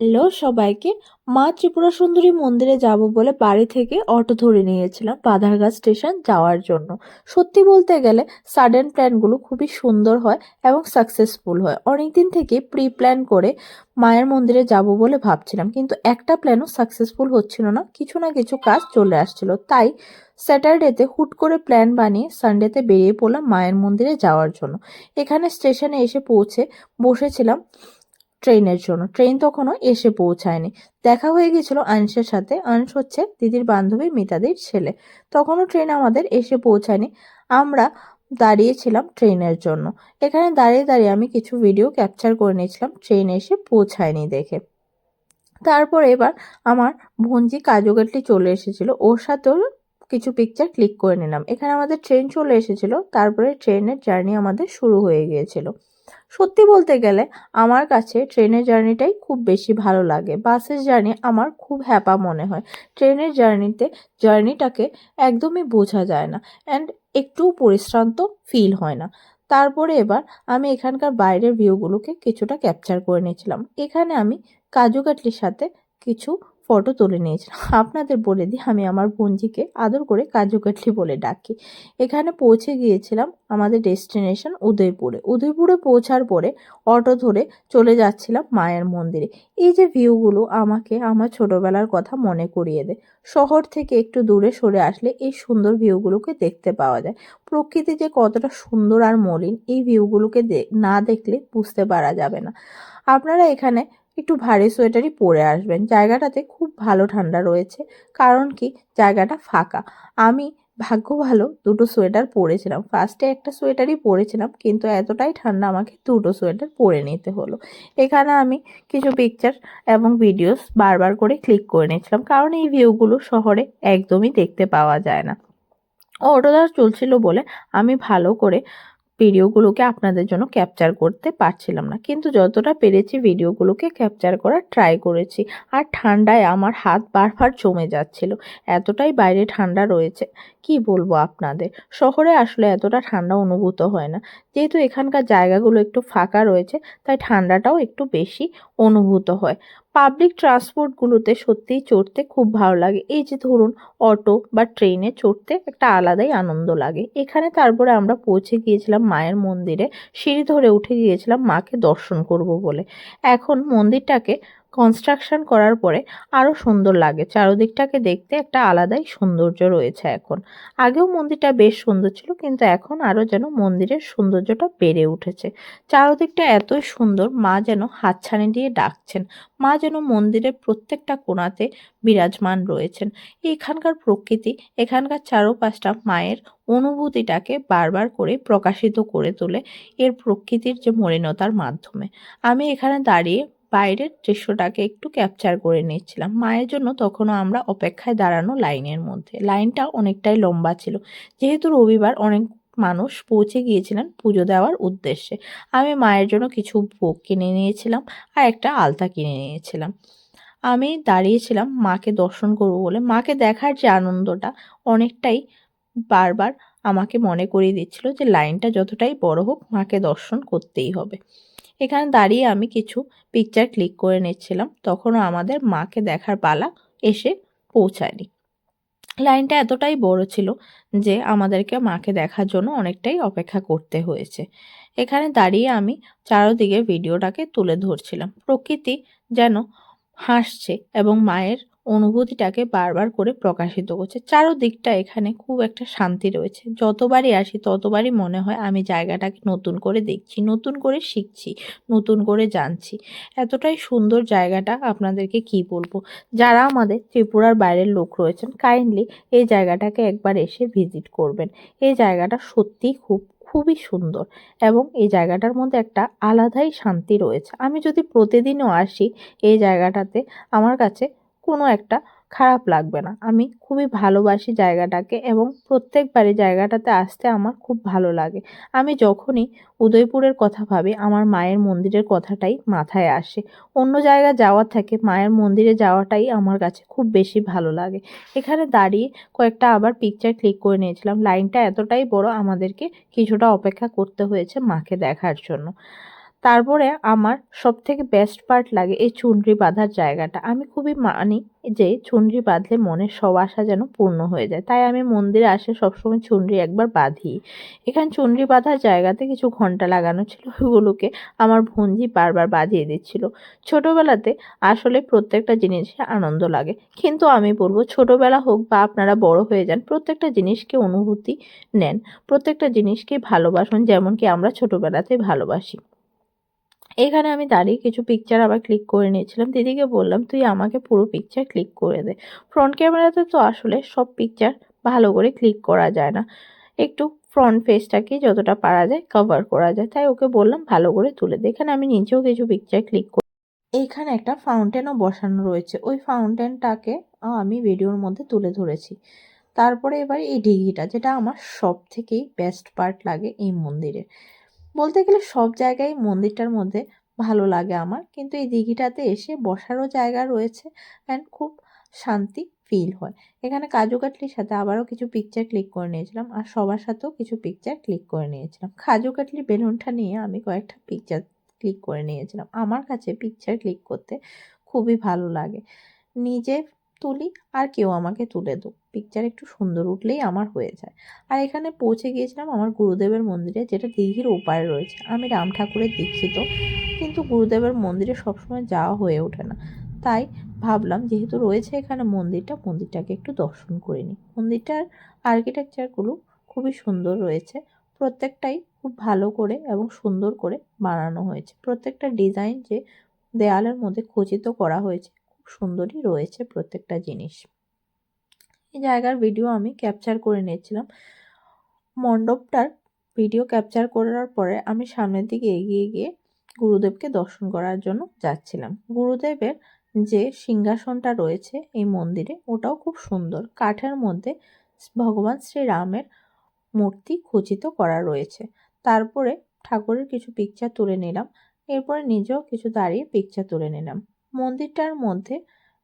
Hello সবাইকে। মা ত্রিপুরা সুন্দরী মন্দিরে যাব বলে বাড়ি থেকে অটো ধরে নিয়েছিলাম বাধারঘাট স্টেশন যাওয়ার জন্য। সত্যি বলতে গেলে সাডেন প্ল্যানগুলো খুবই সুন্দর হয় এবং সাকসেসফুল হয়। অনেকদিন থেকে প্রি প্ল্যান করে মায়ের মন্দিরে যাব বলে ভাবছিলাম, কিন্তু একটা প্ল্যানও সাকসেসফুল হচ্ছিল না, কিছু না কিছু কাজ চলে আসছিল। তাই স্যাটারডেতে হুট করে প্ল্যান বানিয়ে সানডেতে বেরিয়ে পড়লাম মায়ের মন্দিরে যাওয়ার জন্য। এখানে স্টেশনে এসে পৌঁছে বসেছিলাম ট্রেনের জন্য। ট্রেন তখনও এসে পৌঁছায়নি। দেখা হয়ে গেছিল আনসের সাথে। আনস হচ্ছে দিদির বান্ধবী মিতাদির ছেলে। তখনও ট্রেন আমাদের এসে পৌঁছায়নি। আমরা দাঁড়িয়েছিলাম ট্রেনের জন্য। এখানে দাঁড়িয়ে দাঁড়িয়ে আমি কিছু ভিডিও ক্যাপচার করে নিয়েছিলাম ট্রেন এসে পৌঁছায়নি দেখে। তারপর এবার আমার বোনঝি কাজু কাটলি চলে এসেছিল, ওর সাথেও কিছু পিকচার ক্লিক করে নিলাম। এখানে আমাদের ট্রেন চলে এসেছিল, তারপরে ট্রেনের জার্নি আমাদের শুরু হয়ে গিয়েছিল। সত্যি বলতে গেলে আমার কাছে ট্রেনের জার্নিটাই খুব বেশি ভালো লাগে। বাসের জার্নি আমার খুব হ্যাপা মনে হয়। ট্রেনের জার্নিটাকে একদমই বোঝা যায় না অ্যান্ড একটু পরিশ্রান্ত ফিল হয় না। তারপরে এবার আমি এখানকার বাইরের ভিউগুলোকে কিছুটা ক্যাপচার করে নিয়েছিলাম। এখানে আমি কাজু কাটলির সাথে কিছু ফটো তুলে নিয়েছিলাম। আপনাদের বলে দিই, আমি আমার বোনঝিকে আদর করে কাজু কাটলি বলে ডাকি। এখানে পৌঁছে গিয়েছিলাম আমাদের ডেস্টিনেশন উদয়পুরে। উদয়পুরে পৌঁছার পরে অটো ধরে চলে যাচ্ছিলাম মায়ের মন্দিরে। এই যে ভিউগুলো আমাকে আমার ছোটবেলার কথা মনে করিয়ে দেয়। শহর থেকে একটু দূরে সরে আসলে এই সুন্দর ভিউগুলোকে দেখতে পাওয়া যায়। প্রকৃতি যে কতটা সুন্দর আর মলিন, এই ভিউগুলোকে না দেখলে বুঝতে পারা যাবে না। আপনারা এখানে একটু ভারী সোয়েটারই পরে আসবেন। জায়গাটাতে খুব ভালো ঠান্ডা রয়েছে, কারণ কি জায়গাটা ফাঁকা। আমি ভাগ্য ভালো দুটো সোয়েটার পরেছিলাম। ফার্স্টে একটা সোয়েটারই পরেছিলাম, কিন্তু এতটাই ঠান্ডা আমাকে দুটো সোয়েটার পরে নিতে হলো। এখানে আমি কিছু পিকচার এবং ভিডিওস বারবার করে ক্লিক করে নিয়েছিলাম, কারণ এই ভিউগুলো শহরে একদমই দেখতে পাওয়া যায় না। অটোটা চলছিল বলে আমি ভালো করে ভিডিওগুলোকে আপনাদের জন্য ক্যাপচার করতে পারছিলাম না, কিন্তু যতটা পেরেছি ভিডিওগুলোকে ক্যাপচার করার ট্রাই করেছি। আর ঠান্ডায় আমার হাত বারবার জমে যাচ্ছিল, এতটাই বাইরে ঠান্ডা রয়েছে কি বলবো আপনাদের। শহরে আসলে এতটা ঠান্ডা অনুভূত হয় না, যেহেতু এখানকার জায়গাগুলো একটু ফাঁকা রয়েছে, তাই ঠান্ডাটাও একটু বেশি অনুভূত হয়। পাবলিক ট্রান্সপোর্টগুলোতে সত্যিই চড়তে খুব ভালো লাগে। এই যে ধরুন অটো বা ট্রেনে চড়তে একটা আলাদাই আনন্দ লাগে। এখানে তারপরে আমরা পৌঁছে গিয়েছিলাম মায়ের মন্দিরে। সিঁড়ি ধরে উঠে গিয়েছিলাম মাকে দর্শন করব বলে। এখন মন্দিরটাকে কনস্ট্রাকশন করার পরে আরো সুন্দর লাগে। চারদিকটাকে দেখতে একটা আলাদাই সৌন্দর্য রয়েছে এখন। আগেও মন্দিরটা বেশ সুন্দর ছিল, কিন্তু এখন আরো যেন মন্দিরের সৌন্দর্যটা বেড়ে উঠেছে। চারদিকটা এতই সুন্দর, মা যেন হাতছানি দিয়ে ডাকছেন। মা যেন মন্দিরের প্রত্যেকটা কোণাতে বিরাজমান রয়েছেন। এখানকার প্রকৃতি, এখানকার চারপাশটা মায়ের অনুভূতিটাকে বারবার করে প্রকাশিত করে তোলে এর প্রকৃতির যে মলিনতার মাধ্যমে। আমি এখানে দাঁড়িয়ে বাইরের দৃশ্যটাকে একটু ক্যাপচার করে নিচ্ছিলাম। মায়ের জন্য তখনও আমরা অপেক্ষায় দাঁড়ানো লাইনের মধ্যে। লাইনটা অনেকটাই লম্বা ছিল, যেহেতু রবিবার অনেক মানুষ পৌঁছে গিয়েছিলেন পুজো দেওয়ার উদ্দেশ্যে। আমি মায়ের জন্য কিছু ভোগ কিনে নিয়েছিলাম আর একটা আলতা কিনে নিয়েছিলাম। আমি দাঁড়িয়েছিলাম মাকে দর্শন করব বলে। মাকে দেখার যে আনন্দটা অনেকটাই বারবার আমাকে মনে করিয়ে দিচ্ছিল যে লাইনটা যতটাই বড় হোক মাকে দর্শন করতেই হবে। এখানে দাঁড়িয়ে আমি কিছু পিকচার ক্লিক করে নিচ্ছিলাম, তখনও আমাদের মাকে দেখার পালা এসে পৌঁছায়নি। লাইনটা এতটাই বড় ছিল যে আমাদেরকে মাকে দেখার জন্য অনেকটাই অপেক্ষা করতে হয়েছে। এখানে দাঁড়িয়ে আমি চারদিকে ভিডিওটাকে তুলে ধরছিলাম। প্রকৃতি যেন হাসছে এবং মায়ের অনুভূতিটাকে বারবার করে প্রকাশিত করছে। চারদিকটা এখানে খুব একটা শান্তি রয়েছে। যতবারই আসি ততবারই মনে হয় আমি জায়গাটাকে নতুন করে দেখছি, নতুন করে শিখছি, নতুন করে জানছি। এতটাই সুন্দর জায়গাটা, আপনাদেরকে কি বলবো। যারা আমাদের ত্রিপুরার বাইরের লোক রয়েছেন, কাইন্ডলি এই জায়গাটাকে একবার এসে ভিজিট করবেন। এই জায়গাটা সত্যিই খুবই সুন্দর এবং এই জায়গাটার মধ্যে একটা আলাদাই শান্তি রয়েছে। আমি যদি প্রতিদিনও আসি এই জায়গাটাতে, আমার কাছে কোনো একটা খারাপ লাগবে না। আমি খুবই ভালোবাসি জায়গাটাকে এবং প্রত্যেকবারই জায়গাটাতে আসতে আমার খুব ভালো লাগে। আমি যখনই উদয়পুরের কথা ভাবি আমার মায়ের মন্দিরের কথাটাই মাথায় আসে। অন্য জায়গা যাওয়ার থেকে মায়ের মন্দিরে যাওয়াটাই আমার কাছে খুব বেশি ভালো লাগে। এখানে দাঁড়িয়ে কয়েকটা আবার পিকচার ক্লিক করে নিয়েছিলাম। লাইনটা এতটাই বড়, আমাদেরকে কিছুটা অপেক্ষা করতে হয়েছে মাকে দেখার জন্য। তারপরে আমার সবথেকে বেস্ট পার্ট লাগে এই চুনরি বাঁধার জায়গাটা। আমি খুবই মানি যে চুনরি বাঁধলে মনের সব আশা যেন পূর্ণ হয়ে যায়। তাই আমি মন্দিরে আসলে সবসময় চুনরি একবার বাঁধি। এখানে চুনরি বাঁধার জায়গাতে কিছু ঘন্টা লাগানো ছিল, ওগুলোকে আমার ভঞ্জি বারবার বাজিয়ে দিচ্ছিল। ছোটবেলাতে আসলে প্রত্যেকটা জিনিসে আনন্দ লাগে, কিন্তু আমি বলবো ছোটবেলা হোক বা আপনারা বড় হয়ে যান, প্রত্যেকটা জিনিসকে অনুভূতি নেন, প্রত্যেকটা জিনিসকে ভালোবাসুন যেমন কি আমরা ছোটবেলাতে ভালোবাসি। এখানে আমি দাঁড়িয়ে কিছু পিকচার আবার ক্লিক করে নিয়েছিলাম। দিদিকে বললাম তুই আমাকে পুরো পিকচার ক্লিক করে দে। ফ্রন্ট ক্যামেরাতে তো আসলে সব পিকচার ভালো করে ক্লিক করা যায় না, একটু ফ্রন্ট ফেসটাকে যতটা পারা যায় কভার করা যায়, তাই ওকে বললাম ভালো করে তুলে দে। এখানে আমি নিজেও কিছু পিকচার ক্লিক করি। এইখানে একটা ফাউন্টেনও বসানো রয়েছে, ওই ফাউন্টেনটাকে আমি ভিডিওর মধ্যে তুলে ধরেছি। তারপরে এবার এই দিঘিটা, যেটা আমার সব থেকেই বেস্ট পার্ট লাগে এই মন্দিরের। বলতে গেলে সব জায়গায় মন্দিরটার মধ্যে ভালো লাগে আমার, কিন্তু এই দিঘিটাতে এসে বসারও জায়গা রয়েছে অ্যান্ড খুব শান্তি ফিল হয়। এখানে কাজু কাটলির সাথে আবারও কিছু পিকচার ক্লিক করে নিয়েছিলাম, আর সবার সাথেও কিছু পিকচার ক্লিক করে নিয়েছিলাম। কাজু কাটলি বেলুনটা নিয়ে আমি কয়েকটা পিকচার ক্লিক করে নিয়েছিলাম। আমার কাছে পিকচার ক্লিক করতে খুবই ভালো লাগে। নিজে তুলি আর কেউ আমাকে তুলে দিক, পিকচার একটু সুন্দর উঠলেই আমার হয়ে যায়। আর এখানে পৌঁছে গিয়েছিলাম আমার গুরুদেবের মন্দিরে, যেটা দিঘির ওপারে রয়েছে। আমি রাম ঠাকুরের দীক্ষিত, কিন্তু গুরুদেবের মন্দিরে সবসময় যাওয়া হয়ে ওঠে না। তাই ভাবলাম যেহেতু রয়েছে এখানে মন্দিরটাকে একটু দর্শন করে নিই। মন্দিরটার আর্কিটেকচারগুলো খুবই সুন্দর রয়েছে, প্রত্যেকটাই খুব ভালো করে এবং সুন্দর করে বানানো হয়েছে। প্রত্যেকটা ডিজাইন যে দেয়ালের মধ্যে খচিত করা হয়েছে, খুব সুন্দরই রয়েছে প্রত্যেকটা জিনিস। এই জায়গার ভিডিও আমি ক্যাপচার করে নিয়েছিলাম। মণ্ডপটার ভিডিও ক্যাপচার করার পরে আমি সামনের দিকে এগিয়ে গিয়ে গুরুদেবকে দর্শন করার জন্য যাচ্ছিলাম। গুরুদেবের যে সিংহাসনটা রয়েছে এই মন্দিরে, ওটাও খুব সুন্দর, কাঠের মধ্যে ভগবান শ্রীরামের মূর্তি খচিত করা রয়েছে। তারপরে ঠাকুরের কিছু পিকচার তুলে নিলাম, এরপরে নিজেও কিছু দাঁড়িয়ে পিকচার তুলে নিলাম। মন্দিরটার মধ্যে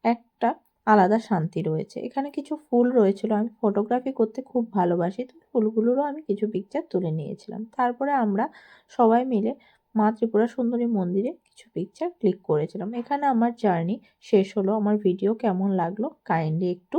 একটা আলাদা শান্তি রয়েছে। এখানে কিছু ফুল রয়েছিল, আমি ফটোগ্রাফি করতে খুব ভালোবাসি, তো ফুলগুলোরও আমি কিছু পিকচার তুলে নিয়েছিলাম। তারপরে আমরা সবাই মিলে মা ত্রিপুরা সুন্দরী মন্দিরে কিছু পিকচার ক্লিক করেছিলাম। এখানে আমার জার্নি শেষ হলো। আমার ভিডিও কেমন লাগলো কাইন্ডলি একটু